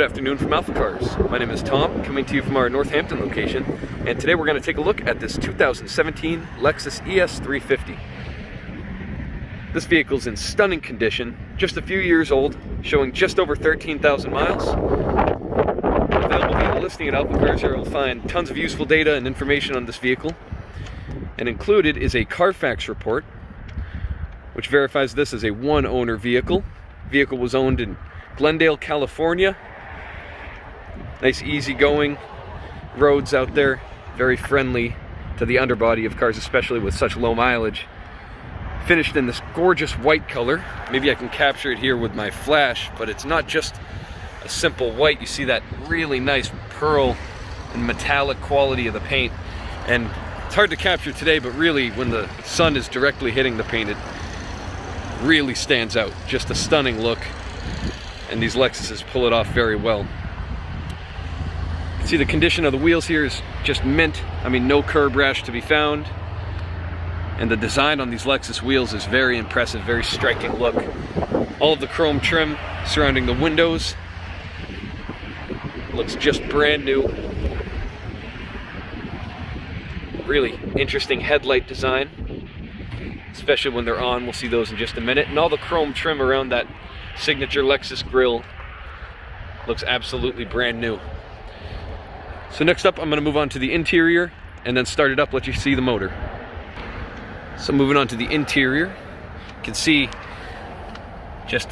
afternoon from AlphaCars. My name is Tom, coming to you from our Northampton location, and today we're going to take a look at this 2017 Lexus ES350. This vehicle's in stunning condition, just a few years old, showing just over 13,000 miles. Available via the listing at AlphaCars, where you'll find tons of useful data and information on this vehicle. And included is a CarFax report, which verifies this as a one-owner vehicle. The vehicle was owned in Glendale, California. Nice easygoing roads out there, very friendly to the underbody of cars, especially with such low mileage. Finished in this gorgeous white color. Maybe I can capture it here with my flash, but it's not just a simple white. You see that really nice pearl and metallic quality of the paint, and it's hard to capture today, but really when the sun is directly hitting the paint, it really stands out. Just a stunning look. And these Lexuses pull it off very well. You can see the condition of the wheels here is just mint. I mean, no curb rash to be found. And the design on these Lexus wheels is very impressive, very striking look. All of the chrome trim surrounding the windows looks just brand new. Really interesting headlight design, especially when they're on. We'll see those in just a minute. And all the chrome trim around that signature Lexus grille looks absolutely brand new. So next up, I'm going to move on to the interior and then start it up, let you see the motor. So moving on to the interior, you can see, just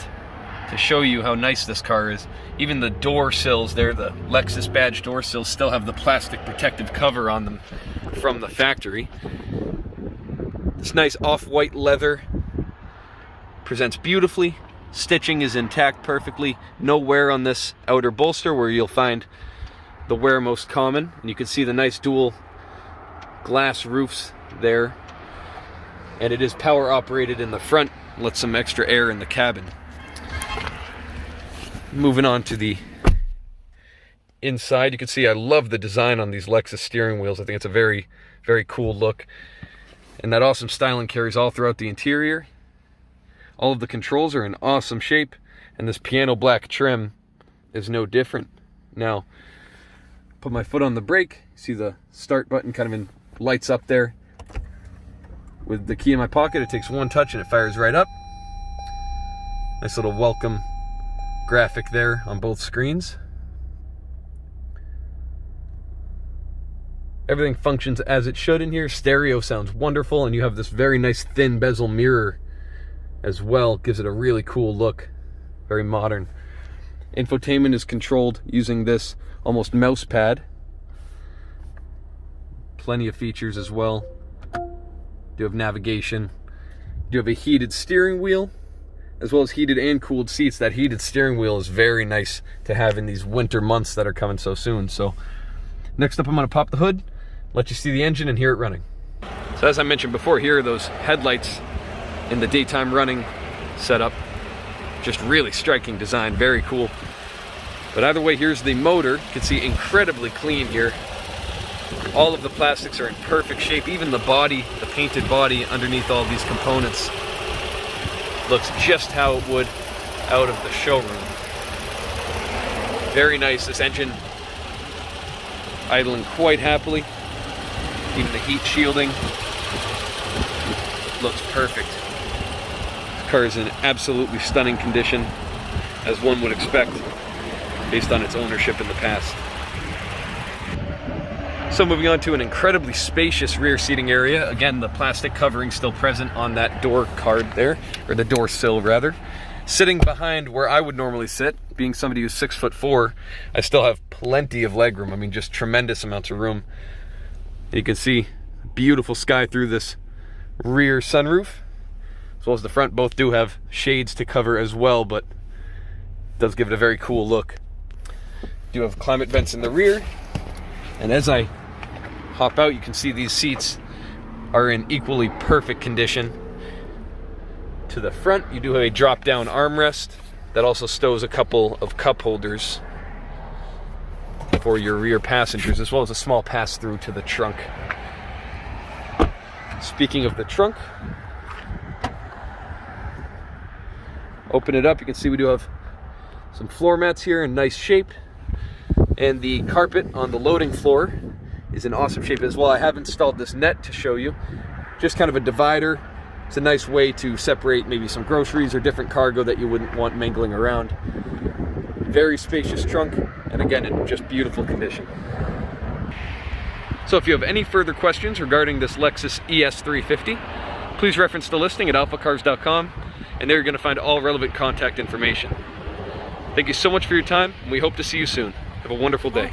to show you how nice this car is, even the door sills there, the Lexus badge door sills, still have the plastic protective cover on them from the factory. This nice off-white leather presents beautifully. Stitching is intact perfectly. No wear on this outer bolster, where you'll find the wear most common. And you can see the nice dual glass roofs there. And it is power operated in the front, lets some extra air in the cabin. Moving on to the inside, you can see I love the design on these Lexus steering wheels. I think it's a very, very cool look. And that awesome styling carries all throughout the interior. All of the controls are in awesome shape, and this piano black trim is no different. Now, put my foot on the brake, see the start button kind of lights up there. With the key in my pocket, it takes one touch and it fires right up. Nice little welcome graphic there on both screens. Everything functions as it should in here. Stereo sounds wonderful, and you have this very nice thin bezel mirror as well. Gives it a really cool look, very modern. Infotainment is controlled using this almost mouse pad. Plenty of features as well. Do have navigation. Do have a heated steering wheel, as well as heated and cooled seats. That heated steering wheel is very nice to have in these winter months that are coming so soon. So next up, I'm going to pop the hood, let you see the engine and hear it running. So as I mentioned before, here are those headlights in the daytime running setup. Just really striking design, very cool. But either way, here's the motor. You can see incredibly clean here. All of the plastics are in perfect shape. Even the body, the painted body underneath all these components, looks just how it would out of the showroom. Very nice. This engine idling quite happily. Even the heat shielding looks perfect. The car is in absolutely stunning condition, as one would expect based on its ownership in the past. So moving on to an incredibly spacious rear seating area. Again, the plastic covering still present on that door card there, or the door sill rather. Sitting behind where I would normally sit, being somebody who's 6'4", I still have plenty of legroom. I mean, just tremendous amounts of room. And you can see beautiful sky through this rear sunroof, as well as the front. Both do have shades to cover as well, but it does give it a very cool look. Do have climate vents in the rear, and as I hop out, you can see these seats are in equally perfect condition. To the front, you do have a drop-down armrest that also stows a couple of cup holders for your rear passengers, as well as a small pass-through to the trunk. Speaking of the trunk, open it up, you can see we do have some floor mats here in nice shape. And the carpet on the loading floor is in awesome shape as well. I have installed this net to show you. Just kind of a divider. It's a nice way to separate maybe some groceries or different cargo that you wouldn't want mangling around. Very spacious trunk, and again, in just beautiful condition. So if you have any further questions regarding this Lexus ES350, please reference the listing at alphacars.com, and there you're going to find all relevant contact information. Thank you so much for your time, and we hope to see you soon. Have a wonderful day.